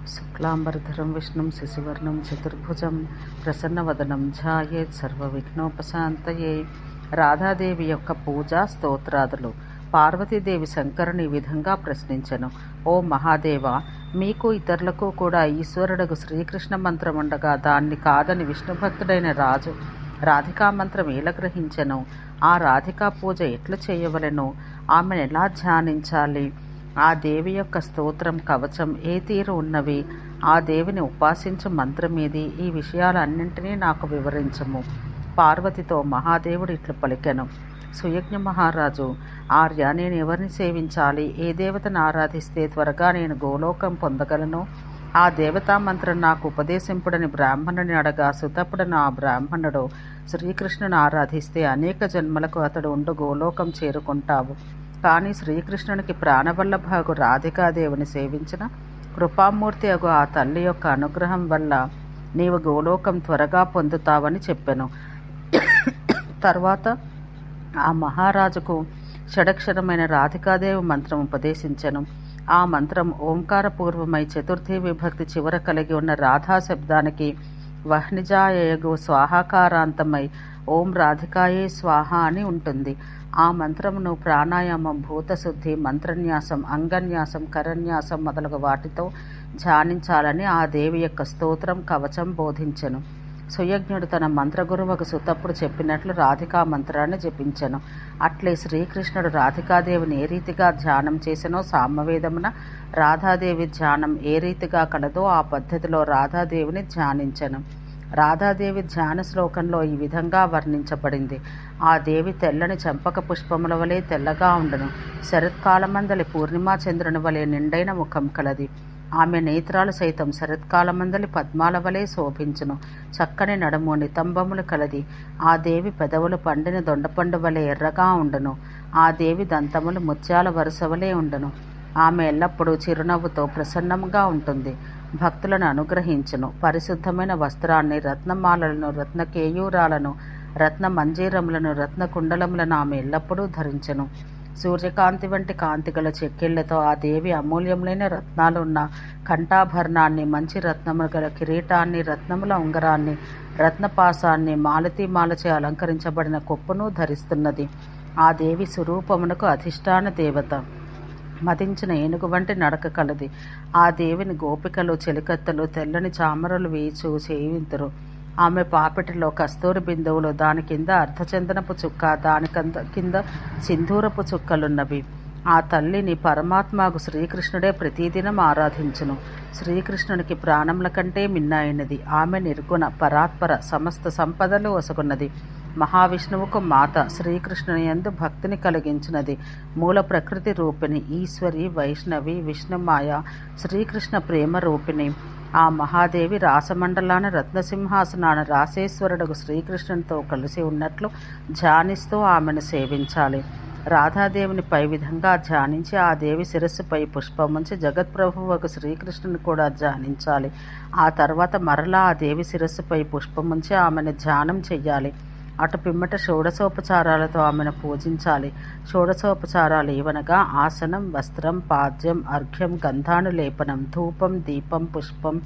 శుక్లాంబరధరం విష్ణుం శశివర్ణం చతుర్భుజం ప్రసన్నవదనం ధ్యాయేత్ సర్వవిఘ్నోపశాంతయే. రాధాదేవి యొక్క పూజా స్తోత్రాదులు. పార్వతీదేవి శంకరుని ఈ విధంగా ప్రశ్నించెను: ఓ మహాదేవ, మీకు ఇతరులకు కూడా ఈశ్వరుడకు శ్రీకృష్ణ మంత్రం ఉండగా దాన్ని కాదని విష్ణుభక్తుడైన రాజు రాధికా మంత్రం ఎలా గ్రహించెను? ఆ రాధికా పూజ ఎట్లు చేయవలెను? ఆమెను ఎలా ధ్యానించాలి? ఆ దేవి యొక్క స్తోత్రం కవచం ఏ తీరు ఉన్నవి? ఆ దేవిని ఉపాసించు మంత్రమేది? ఈ విషయాలన్నింటినీ నాకు వివరించము. పార్వతితో మహాదేవుడు ఇట్లు పలికెను: సుయజ్ఞ మహారాజు, ఆర్య, నేను ఎవరిని సేవించాలి? ఏ దేవతను ఆరాధిస్తే త్వరగా నేను గోలోకం పొందగలను? ఆ దేవతా మంత్రం నాకు ఉపదేశింపుడని బ్రాహ్మణుని అడగా సుతపుడను ఆ బ్రాహ్మణుడు శ్రీకృష్ణుని ఆరాధిస్తే అనేక జన్మలకు అతడు ఉండు గోలోకం చేరుకుంటావు. కానీ శ్రీకృష్ణునికి ప్రాణవల్లభాగు రాధికాదేవిని సేవించిన కృపామూర్తి అగు ఆ తల్లి యొక్క అనుగ్రహం వల్ల నీవు గోలోకం త్వరగా పొందుతావని చెప్పెను. తర్వాత ఆ మహారాజుకు షడక్షరమైన రాధికాదేవి మంత్రం ఉపదేశించెను. ఆ మంత్రం ఓంకారపూర్వమై చతుర్థి విభక్తి చివర కలిగి ఉన్న రాధా శబ్దానికి వహ్నిజాయగు స్వాహాకారాంతమై ఓం రాధికాయే స్వాహ అని ఉంటుంది. ఆ మంత్రమును ప్రాణాయామం, భూతశుద్ధి, మంత్రన్యాసం, అంగన్యాసం, కరన్యాసం మొదలగు వాటితో ధ్యానించాలని ఆ దేవి యొక్క స్తోత్రం కవచం బోధించెను. సుయజ్ఞుడు తన మంత్రగురువుకు సుతప్పుడు చెప్పినట్లు రాధికా మంత్రాన్ని జపించెను. అట్లే శ్రీకృష్ణుడు రాధికాదేవిని ఏ రీతిగా ధ్యానం చేసినో సామవేదమున రాధాదేవి ధ్యానం ఏ రీతిగా కలదో ఆ పద్ధతిలో రాధాదేవిని ధ్యానించెను. రాధాదేవి ధ్యాన శ్లోకంలో ఈ విధంగా వర్ణించబడింది: ఆ దేవి తెల్లని చంపక పుష్పముల వలె తెల్లగా ఉండును. శరత్కాలమందలి పూర్ణిమా చంద్రుని వలె నిండైన ముఖం కలది. ఆమె నేత్రాలు సైతం శరత్కాలమందలి పద్మాల వలె శోభించును. చక్కని నడుము, నితంబములు కలది. ఆ దేవి పెదవులు పండిన దొండపండు వలె ఎర్రగా ఉండును. ఆ దేవి దంతములు ముత్యాల వరుస వలె ఉండును. ఆమె ఎల్లప్పుడూ చిరునవ్వుతో ప్రసన్నంగా ఉంటుంది. భక్తులను అనుగ్రహించును. పరిశుద్ధమైన వస్త్రాన్ని, రత్నమాలలను, రత్న కేయూరాలను, రత్న మంజీరములను, రత్న కుండలములను ఆమె ఎల్లప్పుడూ ధరించెను. సూర్యకాంతి వంటి కాంతిగల చెక్కిళ్లతో ఆ దేవి అమూల్యములైన రత్నాలు ఉన్న కంఠాభరణాన్ని, మంచి రత్నములు గల కిరీటాన్ని, రత్నముల ఉంగరాన్ని, రత్నపాసాన్ని, మాలతీ అలంకరించబడిన కొప్పును ధరిస్తున్నది. ఆ దేవి స్వరూపమునకు అధిష్టాన దేవత. మదించిన ఏనుగు వంటి నడక కలది. ఆ దేవిని గోపికలు, చెలికత్తెలు తెల్లని చామరలు వేచు సేవింతురు. ఆమె పాపిటిలో కస్తూరి బిందువులు, దాని కింద అర్ధచందనపు చుక్క, దాని కింద సింధూరపు చుక్కలున్నవి. ఆ తల్లిని పరమాత్మకు శ్రీకృష్ణుడే ప్రతిదినం ఆరాధించును. శ్రీకృష్ణునికి ప్రాణముల కంటే మిన్నైనది. ఆమె నిర్గుణ, పరాత్పర, సమస్త సంపదలు ఒసగున్నది. మహావిష్ణువుకు మాత, శ్రీకృష్ణుని యందు భక్తిని కలిగించినది. మూల ప్రకృతి రూపిణి, ఈశ్వరి, వైష్ణవి, విష్ణుమాయ, శ్రీకృష్ణ ప్రేమ రూపిణి. ఆ మహాదేవి రాసమండలాన రత్నసింహాసనాన రాసేశ్వరుడు శ్రీకృష్ణునితో కలిసి ఉన్నట్లు ధ్యానిస్తూ ఆమెను సేవించాలి. రాధాదేవిని పై విధంగా ధ్యానించి ఆ దేవి శిరస్సుపై పుష్పముంచి జగత్ప్రభువుకు శ్రీకృష్ణుని కూడా ధ్యానించాలి. ఆ తర్వాత మరలా ఆ దేవి శిరస్సుపై పుష్పముంచి ఆమెను ధ్యానం చెయ్యాలి. అటు పిమ్మట షోడశోపచారాలతో ఆమెను పూజించాలి. షోడశోపచారాలు ఏవనగా ఆసనం, వస్త్రం, పాద్యం, అర్ఘ్యం, గంధానులేపనం, ధూపం, దీపం, పుష్పం,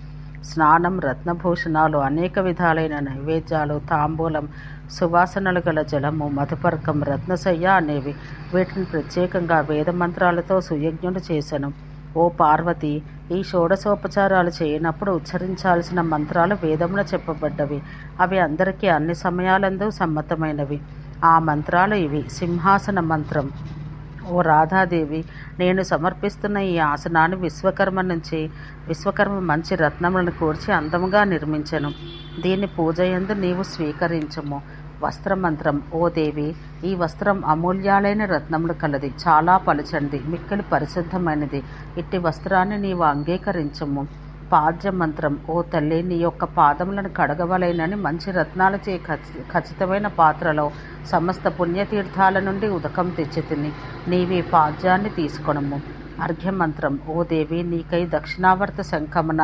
స్నానం, రత్నభూషణాలు, అనేక విధాలైన నైవేద్యాలు, తాంబూలం, సువాసనలు గల జలము, మధుపర్కం, రత్నశయ్య అనేవి. వీటిని ప్రత్యేకంగా వేదమంత్రాలతో సుయజ్ఞుడు చేసెను. ఓ పార్వతి, ఈ షోడశోపచారాలు చేయనప్పుడు ఉచ్చరించాల్సిన మంత్రాలు వేదమున చెప్పబడ్డవి. అవి అందరికీ అన్ని సమయాలందు సమ్మతమైనవి. ఆ మంత్రాలు ఇవి: సింహాసన మంత్రం. ఓ రాధాదేవి, నేను సమర్పిస్తున్న ఈ ఆసనాన్ని విశ్వకర్మ మంచి రత్నములను కూర్చి అందముగా నిర్మించెను. దీన్ని పూజయందు నీవు స్వీకరించుము. వస్త్రమంత్రం. ఓ దేవి, ఈ వస్త్రం అమూల్యాలైన రత్నములు కలది, చాలా పలుచంది, మిక్కిలి పరిశుద్ధమైనది. ఇట్టి వస్త్రాన్ని నీవు అంగీకరించుము. పాద్యమంత్రం. ఓ తల్లి, నీ యొక్క పాదములను కడగవలైనని మంచి రత్నాలచే ఖచ్చితమైన పాత్రలో సమస్త పుణ్యతీర్థాల నుండి ఉదకం తెచ్చి తిని నీవి పాద్యాన్ని తీసుకొనము. అర్ఘ్యమంత్రం. ఓ దేవి, నీకై దక్షిణావర్త శంఖమున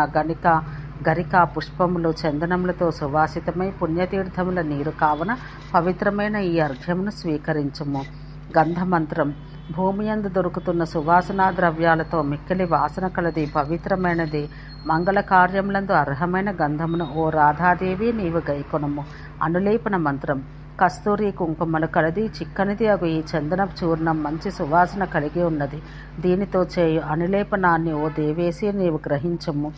గరిక, పుష్పములు, చందనములతో సువాసితమై పుణ్యతీర్థముల నీరు కావున పవిత్రమైన ఈ అర్ఘ్యమును స్వీకరించుము. గంధమంత్రం. భూమి యందు దొరుకుతున్న సువాసనా ద్రవ్యాలతో మిక్కిలి వాసన కలది, పవిత్రమైనది, మంగళ కార్యములందు అర్హమైన గంధమును ఓ రాధాదేవి నీవు గైకొనము. అనులేపన మంత్రం. కస్తూరి కుంకుమలు కలది, చిక్కనిది అగు ఈ చందన చూర్ణం మంచి సువాసన కలిగి ఉన్నది. దీనితో చేయు అనులేపనాన్ని ఓ దేవేసి నీవు గ్రహించము.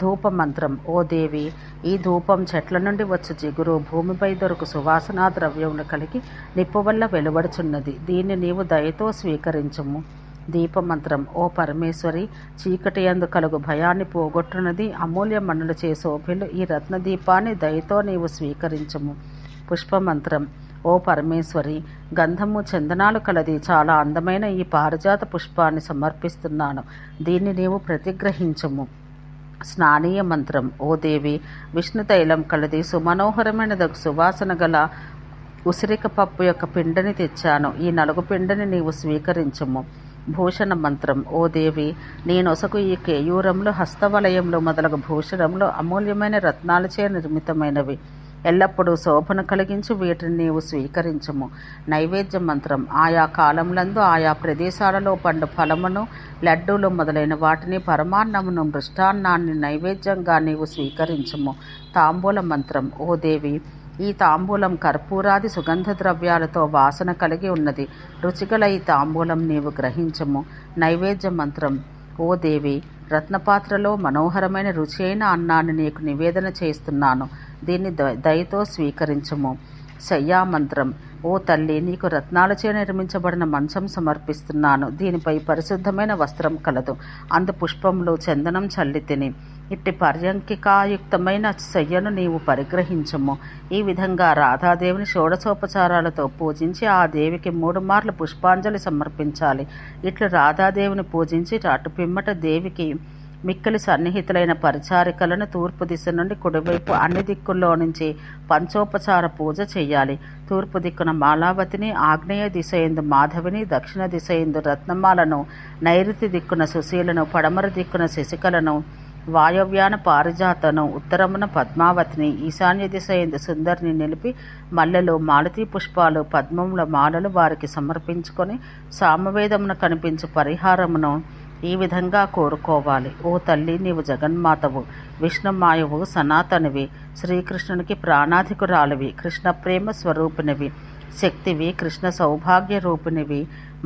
ధూప మంత్రం. ఓ దేవి, ఈ ధూపం చెట్ల నుండి వచ్చు జిగురు, భూమిపై దొరుకు సువాసనా ద్రవ్యములు కలిగి నిప్పు వల్ల వెలువడుచున్నది. దీన్ని నీవు దయతో స్వీకరించము. దీపమంత్రం. ఓ పరమేశ్వరి, చీకటి యందు కలుగు భయాన్ని పోగొట్టున్నది, అమూల్య మణులు చే శోభిల్లు ఈ రత్నదీపాన్ని దయతో నీవు స్వీకరించము. పుష్పమంత్రం. ఓ పరమేశ్వరి, గంధము చందనాలు కలది చాలా అందమైన ఈ పారిజాత పుష్పాన్ని సమర్పిస్తున్నాను. దీన్ని నీవు ప్రతిగ్రహించము. స్నానీయ మంత్రం. ఓ దేవి, విష్ణు తైలం కలది, సుమనోహరమైన సువాసన గల ఉసిరిక పప్పు యొక్క పిండిని తెచ్చాను. ఈ నలుగు పిండిని నీవు స్వీకరించము. భూషణ మంత్రం. ఓ దేవి, నేనొసకు ఈ కేయూరములు, హస్తవలయములు మొదలగు భూషణములు అమూల్యమైన రత్నాలచే నిర్మితమైనవి. ఎల్లప్పుడూ శోభను కలిగించు వీటిని నీవు స్వీకరించము. నైవేద్య మంత్రం. ఆయా కాలములందు ఆయా ప్రదేశాలలో పండు ఫలమును, లడ్డూలు మొదలైన వాటిని, పరమాన్నమును, మృష్టాన్నాన్ని నైవేద్యంగా నీవు స్వీకరించము. తాంబూల మంత్రం. ఓ దేవి, ఈ తాంబూలం కర్పూరాది సుగంధ ద్రవ్యాలతో వాసన కలిగి ఉన్నది. రుచిగల ఈ తాంబూలం నీవు గ్రహించము. నైవేద్య మంత్రం. ఓ దేవి, రత్నపాత్రలో మనోహరమైన రుచి అయిన అన్నాన్ని నీకు నివేదన చేస్తున్నాను. దీన్ని దయతో స్వీకరించము. శయ్యామంత్రం. ఓ తల్లి, నీకు రత్నాలచే నిర్మించబడిన మంచం సమర్పిస్తున్నాను. దీనిపై పరిశుద్ధమైన వస్త్రం కలదు. అందు పుష్పములు, చందనం చల్లి తిని ఇట్టి పర్యంకికాయుక్తమైన శయ్యను నీవు పరిగ్రహించము. ఈ విధంగా రాధాదేవిని షోడశోపచారాలతో పూజించి ఆ దేవికి 3 మార్లు పుష్పాంజలి సమర్పించాలి. ఇట్లు రాధాదేవిని పూజించి అటు పిమ్మట దేవికి మిక్కిలి సన్నిహితులైన పరిచారికలను తూర్పు దిశ నుండి కుడివైపు అన్ని దిక్కుల్లో నుంచి పంచోపచార పూజ చేయాలి. తూర్పు దిక్కున మాలావతిని, ఆగ్నేయ దిశ ఎందు మాధవిని, దక్షిణ దిశ ఎందు రత్నమాలను, నైరుతి దిక్కున సుశీలను, పడమర దిక్కున శశికలను, వాయవ్యాన పారిజాతను, ఉత్తరమున పద్మావతిని, ఈశాన్య దిశ ఎందు సుందరిని నిలిపి మల్లెలు, మాలతీ పుష్పాలు, పద్మముల మాలలు వారికి సమర్పించుకొని సామవేదమున కనిపించు పరిహారమును ఈ విధంగా కోరుకోవాలి. ఓ తల్లి, నీవు జగన్మాతవు, విష్ణుమాయవు, సనాతనివి, శ్రీకృష్ణునికి ప్రాణాధికురాలివి, కృష్ణ ప్రేమ స్వరూపినివి, శక్తివి, కృష్ణ సౌభాగ్య రూపినివి,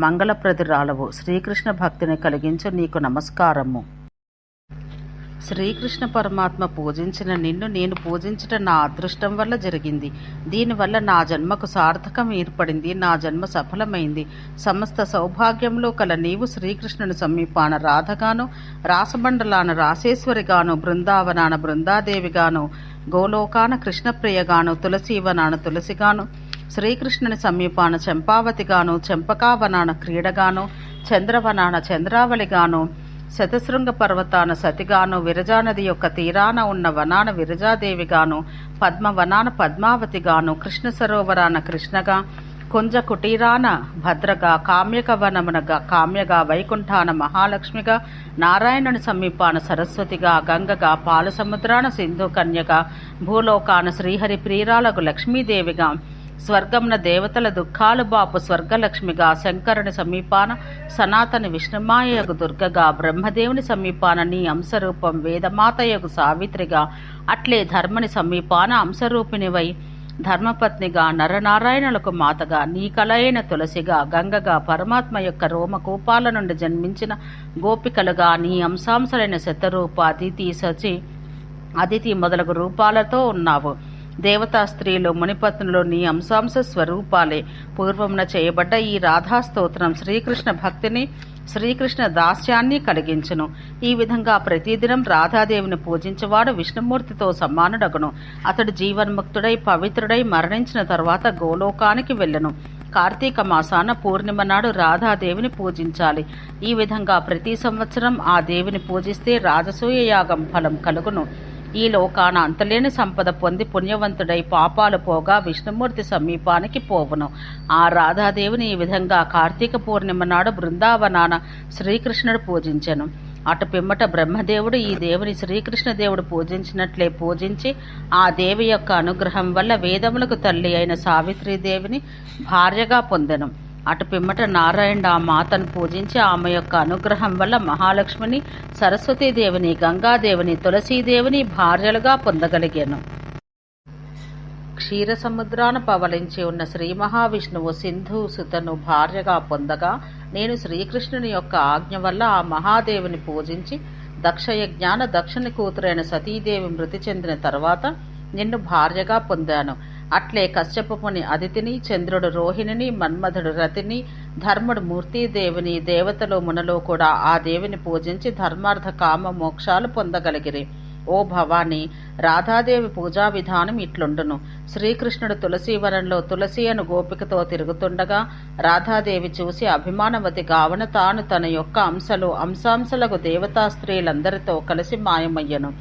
మంగళప్రదురాలవు. శ్రీకృష్ణ భక్తిని కలిగించు నీకు నమస్కారము. శ్రీకృష్ణ పరమాత్మ పూజించిన నిన్ను నేను పూజించట నా అదృష్టం వల్ల జరిగింది. దీనివల్ల నా జన్మకు సార్థకం ఏర్పడింది. నా జన్మ సఫలమైంది. సమస్త సౌభాగ్యంలో కల నీవు శ్రీకృష్ణుని సమీపాన రాధగాను, రాసమండలాన రాసేశ్వరిగాను, బృందావనాన బృందాదేవిగాను, గోలోకాన కృష్ణప్రియగాను, తులసీవనాన తులసిగాను, శ్రీకృష్ణుని సమీపాన చంపావతిగాను, చంపకావనాన క్రీడగాను, చంద్రవనాన చంద్రావళిగాను, శతశృంగ పర్వతాన సతిగాను, విరజానది యొక్క తీరాన ఉన్న వనాన విరజాదేవిగాను, పద్మవనాన పద్మావతిగాను, కృష్ణ సరోవరాన కృష్ణగా, కుంజ కుటీరాన భద్రగా, కామ్యక వనమునగా కామ్యగా, వైకుంఠాన మహాలక్ష్మిగా, నారాయణుని సమీపాన సరస్వతిగా, గంగగా, పాల సముద్రాన సింధు కన్యగా, భూలోకాన శ్రీహరి ప్రియురాలకు లక్ష్మీదేవిగా, స్వర్గమున దేవతల దుఃఖాలు బాపు స్వర్గలక్ష్మిగా, శంకరుని సమీపాన సనాతని విష్ణుమాయకు దుర్గగా, బ్రహ్మదేవుని సమీపాన నీ అంశరూపం వేదమాతయకు సావిత్రిగా, అట్లే ధర్మని సమీపాన అంశరూపిణివై ధర్మపత్నిగా, నరనారాయణులకు మాతగా, నీ కలయైన తులసిగా, గంగగా, పరమాత్మ యొక్క రోమకూపాల నుండి జన్మించిన గోపికలుగా, నీ అంశాంశలైన శతరూప, అదితి, శచి, అదితి మొదలగు రూపాలతో ఉన్నావు. దేవతా స్త్రీలు, మునిపత్నులు నీ అంశాంశ స్వరూపాలే. పూర్వమున చేయబడ్డ ఈ రాధా స్తోత్రం శ్రీకృష్ణ భక్తిని, శ్రీకృష్ణ దాస్యాన్ని కలిగించును. ఈ విధంగా ప్రతిదినం రాధాదేవిని పూజించేవాడు విష్ణుమూర్తితో సమానుడగును. అతడు జీవన్ముక్తుడై పవిత్రుడై మరణించిన తర్వాత గోలోకానికి వెళ్ళను. కార్తీక మాసాన పూర్ణిమ నాడు రాధాదేవిని పూజించాలి. ఈ విధంగా ప్రతి సంవత్సరం ఆ దేవిని పూజిస్తే రాజసూయ యాగం ఫలం కలుగును. ఈ లోకాన అంతలేని సంపద పొంది పుణ్యవంతుడై పాపాలు పోగా విష్ణుమూర్తి సమీపానికి పోవును. ఆ రాధాదేవిని ఈ విధంగా కార్తీక పూర్ణిమ నాడు బృందావనాన శ్రీకృష్ణుడు పూజించెను. అటు పిమ్మట బ్రహ్మదేవుడు ఈ దేవుని శ్రీకృష్ణదేవుడు పూజించినట్లే పూజించి ఆ దేవి యొక్క అనుగ్రహం వల్ల వేదములకు తల్లి అయిన సావిత్రీదేవిని భార్యగా పొందెను. అటు పిమ్మట నారాయణుడు ఆ మాతను పూజించి ఆమె యొక్క అనుగ్రహం వల్ల మహాలక్ష్మిని, సరస్వతీదేవిని, గంగాదేవిని, తులసీదేవిని భార్యలుగా పొందగలిగాను. క్షీర సముద్రాన పవలించి ఉన్న శ్రీ మహావిష్ణువు సింధు సుతను భార్యగా పొందగా నేను శ్రీకృష్ణుని యొక్క ఆజ్ఞ వల్ల ఆ మహాదేవిని పూజించి దక్షయజ్ఞాన దక్షిణ కూతురైన సతీదేవి మృతి చెందిన తర్వాత నిన్ను భార్యగా పొందాను. అట్లే కశ్యపుని అదితిని, చంద్రుడు రోహిణిని, మన్మధుడు రతిని, ధర్ముడు మూర్తీదేవిని, దేవతలు మునులు కూడా ఆ దేవిని పూజించి ధర్మార్థ కామ మోక్షాలు పొందగలిగిరి. ఓ భవాని, రాధాదేవి పూజా విధానం ఇట్లుండును. శ్రీకృష్ణుడు తులసీవనంలో తులసి అను గోపికతో తిరుగుతుండగా రాధాదేవి చూసి అభిమానవతి గావన తాను తన యొక్క అంశాంశలకు దేవతా స్త్రీలందరితో కలిసి మాయమయ్యను.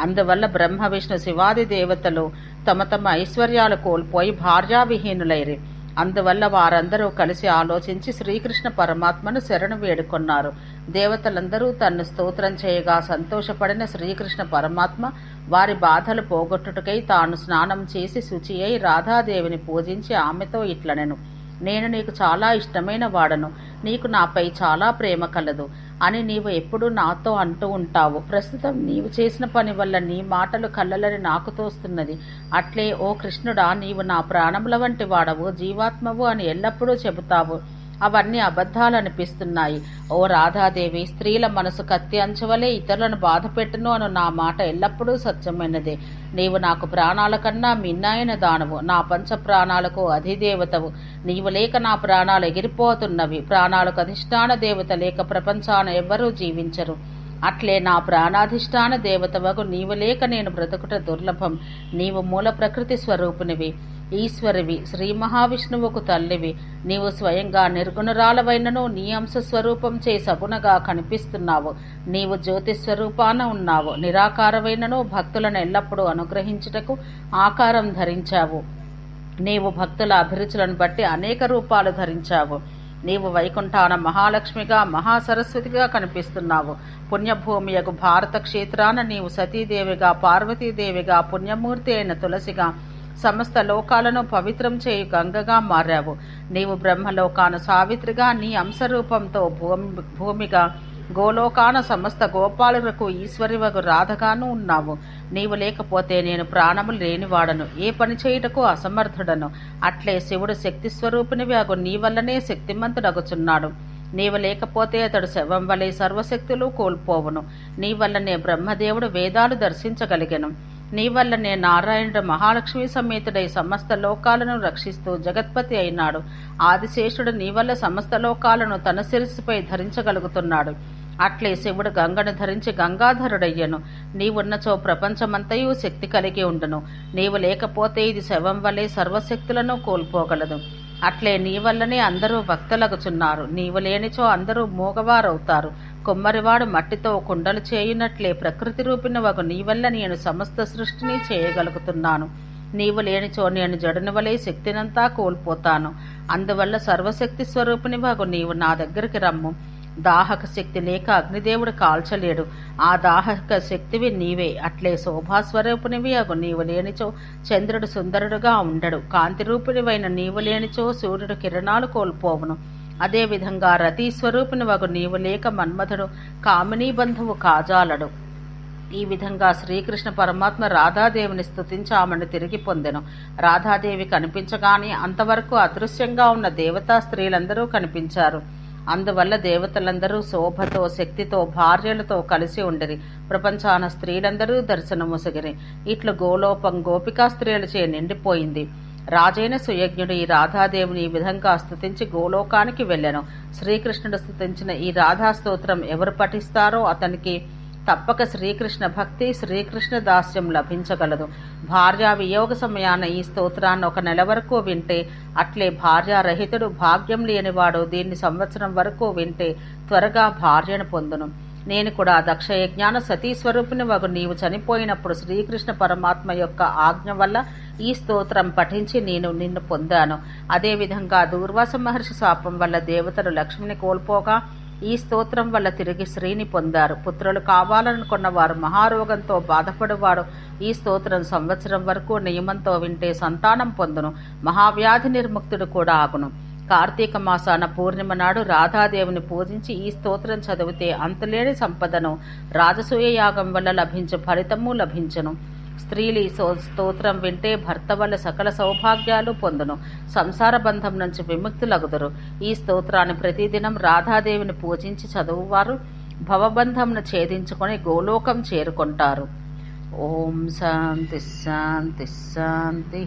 అందువల్ల బ్రహ్మ విష్ణు శివాది దేవతలు తమ తమ ఐశ్వర్యాలు కోల్పోయి భార్యావిహీనులైరి. అందువల్ల వారందరూ కలిసి ఆలోచించి శ్రీకృష్ణ పరమాత్మను శరణు వేడుకొన్నారు. దేవతలందరూ తన్ను స్తోత్రం చేయగా సంతోషపడిన శ్రీకృష్ణ పరమాత్మ వారి బాధలు పోగొట్టుటకై తాను స్నానం చేసి శుచి అయి రాధాదేవిని పూజించి ఆమెతో ఇట్లనెను: నేను నీకు చాలా ఇష్టమైన వాడను, నీకు నాపై చాలా ప్రేమ కలదు అని నీవు ఎప్పుడూ నాతో అంటూ ఉంటావు. ప్రస్తుతం నీవు చేసిన పని వల్ల నీ మాటలు కళ్ళలని నాకు తోస్తున్నది. అట్లే ఓ కృష్ణుడా, నీవు నా ప్రాణముల వంటి వాడవు, జీవాత్మవు అని ఎల్లప్పుడూ చెబుతావు. అవన్నీ అబద్ధాలనిపిస్తున్నాయి. ఓ రాధాదేవి, స్త్రీల మనసు కత్తి అంచువలే ఇతరులను బాధ పెట్టును అను నా మాట ఎల్లప్పుడూ సత్యమైనదే. నీవు నాకు ప్రాణాల కన్నా మిన్నాయన దానవు, నా పంచ ప్రాణాలకు అధిదేవతవు. నీవు లేక నా ప్రాణాలు ఎగిరిపోతున్నవి. ప్రాణాలకు అధిష్టాన దేవత లేక ప్రపంచాన ఎవ్వరూ జీవించరు. అట్లే నా ప్రాణాధిష్టాన దేవతవగు నీవు లేక నేను బ్రతుకుట దుర్లభం. నీవు మూల ప్రకృతి స్వరూపునివి, ఈశ్వరివి, శ్రీ మహావిష్ణువుకు తల్లివి. నీవు స్వయంగా నిర్గుణరాలవైనను నీ అంశ స్వరూపం చే సగుణగా కనిపిస్తున్నావు. నీవు జ్యోతిస్వరూపాన ఉన్నావు. నిరాకారమైనను భక్తులను ఎల్లప్పుడూ అనుగ్రహించుటకు ఆకారం ధరించావు. నీవు భక్తుల అభిరుచులను బట్టి అనేక రూపాలు ధరించావు. నీవు వైకుంఠాన మహాలక్ష్మిగా, మహాసరస్వతిగా కనిపిస్తున్నావు. పుణ్యభూమియకు భారత క్షేత్రాన నీవు సతీదేవిగా, పార్వతీదేవిగా, పుణ్యమూర్తి అయిన తులసిగా, సమస్త లోకాలను పవిత్రం చేయు గంగగా మారావు. నీవు బ్రహ్మలోకాన సావిత్రిగా, నీ అంశరూపంతో భూమిగా, గోలోకాన సమస్త గోపాలులకు ఈశ్వరివగు రాధగాను ఉన్నావు. నీవు లేకపోతే నేను ప్రాణములు లేనివాడను, ఏ పని చేయుటకు అసమర్థుడను. అట్లే శివుడు శక్తి స్వరూపునివి అగు నీ వల్లనే శక్తిమంతుడగుచున్నాడు. నీవు లేకపోతే అతడు శవం వలె సర్వశక్తులు కోల్పోవును. నీ వల్లనే బ్రహ్మదేవుడు వేదాలు దర్శించగలిగెను. నీ వల్లనే నారాయణుడు మహాలక్ష్మి సమేతుడై సమస్త లోకాలను రక్షిస్తూ జగత్పతి అయినాడు. ఆదిశేషుడు నీ వల్ల సమస్త లోకాలను తన శిరస్సుపై ధరించగలుగుతున్నాడు. అట్లే శివుడు గంగను ధరించి గంగాధరుడయ్యను. నీవున్నచో ప్రపంచమంతయు శక్తి కలిగి ఉండును. నీవు లేకపోతే ఇది శవం వలె సర్వశక్తులను కోల్పోగలదు. అట్లే నీ వల్లనే అందరూ భక్తులగుచున్నారు. నీవు లేనిచో అందరూ మూగవారవుతారు. కుమ్మరివాడు మట్టితో కుండలు చేయునట్లే ప్రకృతి రూపిన వగు నీ వల్ల నేను సమస్త సృష్టిని చేయగలుగుతున్నాను. నీవు లేనిచో నేను జడుని వలె శక్తినంతా కోల్పోతాను. అందువల్ల సర్వశక్తి స్వరూపిణి వగు నీవు నా దగ్గరికి రమ్ము. దాహక శక్తి లేక అగ్నిదేవుడు కాల్చలేడు. ఆ దాహక శక్తివి నీవే. అట్లే శోభాస్వరూపునివి అగు నీవు లేనిచో చంద్రుడు సుందరుడుగా ఉండడు. కాంతి రూపిణివైన నీవు లేనిచో సూర్యుడు కిరణాలు కోల్పోవును. అదేవిధంగా రతీస్వరూపిని వగు నీవు లేక మన్మథుడు కామినీ బంధువు కాజాలడు. ఈ విధంగా శ్రీకృష్ణ పరమాత్మ రాధాదేవిని స్తుతించి ఆమెను తిరిగి పొందెను. రాధాదేవి కనిపించగానే అంతవరకు అదృశ్యంగా ఉన్న దేవతా స్త్రీలందరూ కనిపించారు. అందువల్ల దేవతలందరూ శోభతో, శక్తితో, భార్యలతో కలిసి ఉండిరి. ప్రపంచాన స్త్రీలందరూ దర్శనముసగిరి. ఇట్లు గోలోపం గోపికా స్త్రీలచే నిండిపోయింది. రాజైన సుయజ్ఞుడు ఈ రాధాదేవిని ఈ విధంగా స్తుతించి గోలోకానికి వెళ్ళెను. శ్రీకృష్ణుడు స్తుతించిన ఈ రాధా స్తోత్రం ఎవరు పఠిస్తారో అతనికి తప్పక శ్రీకృష్ణ భక్తి, శ్రీకృష్ణ దాస్యం లభించగలదు. భార్యా వియోగ సమయాన ఈ స్తోత్రాన్ని 1 నెల వరకు వింటే, అట్లే భార్యారహితుడు, భాగ్యం లేనివాడు దీన్ని సంవత్సరం వరకు వింటే త్వరగా భార్యను పొందును. నేను కూడా దక్షయజ్ఞాన సతీస్వరూపిణి వగు నీవు చనిపోయినప్పుడు శ్రీకృష్ణ పరమాత్మ యొక్క ఆజ్ఞ వల్ల ఈ స్తోత్రం పఠించి నేను నిన్ను పొందాను. అదేవిధంగా దూర్వాస మహర్షి శాపం వల్ల దేవతలు లక్ష్మిని కోల్పోగా ఈ స్తోత్రం వల్ల తిరిగి శ్రీని పొందారు. పుత్రులు కావాలనుకున్న వారు, మహారోగంతో బాధపడువాడు ఈ స్తోత్రం సంవత్సరం వరకు నియమంతో వింటే సంతానం పొందును. మహావ్యాధి నిర్ముక్తుడు కూడా ఆగును. కార్తీక మాసాన పూర్ణిమ నాడు రాధాదేవిని పూజించి ఈ స్తోత్రం చదివితే అంతులేని సంపదను, రాజసూయ యాగం వల్ల లభించే ఫలితము లభించను. స్త్రీలు ఈ స్తోత్రం వింటే భర్త వల్ల సకల సౌభాగ్యాలు పొందును, సంసార బంధం నుంచి విముక్తులగుదురు. ఈ స్తోత్రాన్ని ప్రతిదినం రాధాదేవిని పూజించి చదువువారు భవబంధంను ఛేదించుకొని గోలోకం చేరుకుంటారు. ఓం శాంతి శాంతి శాంతి.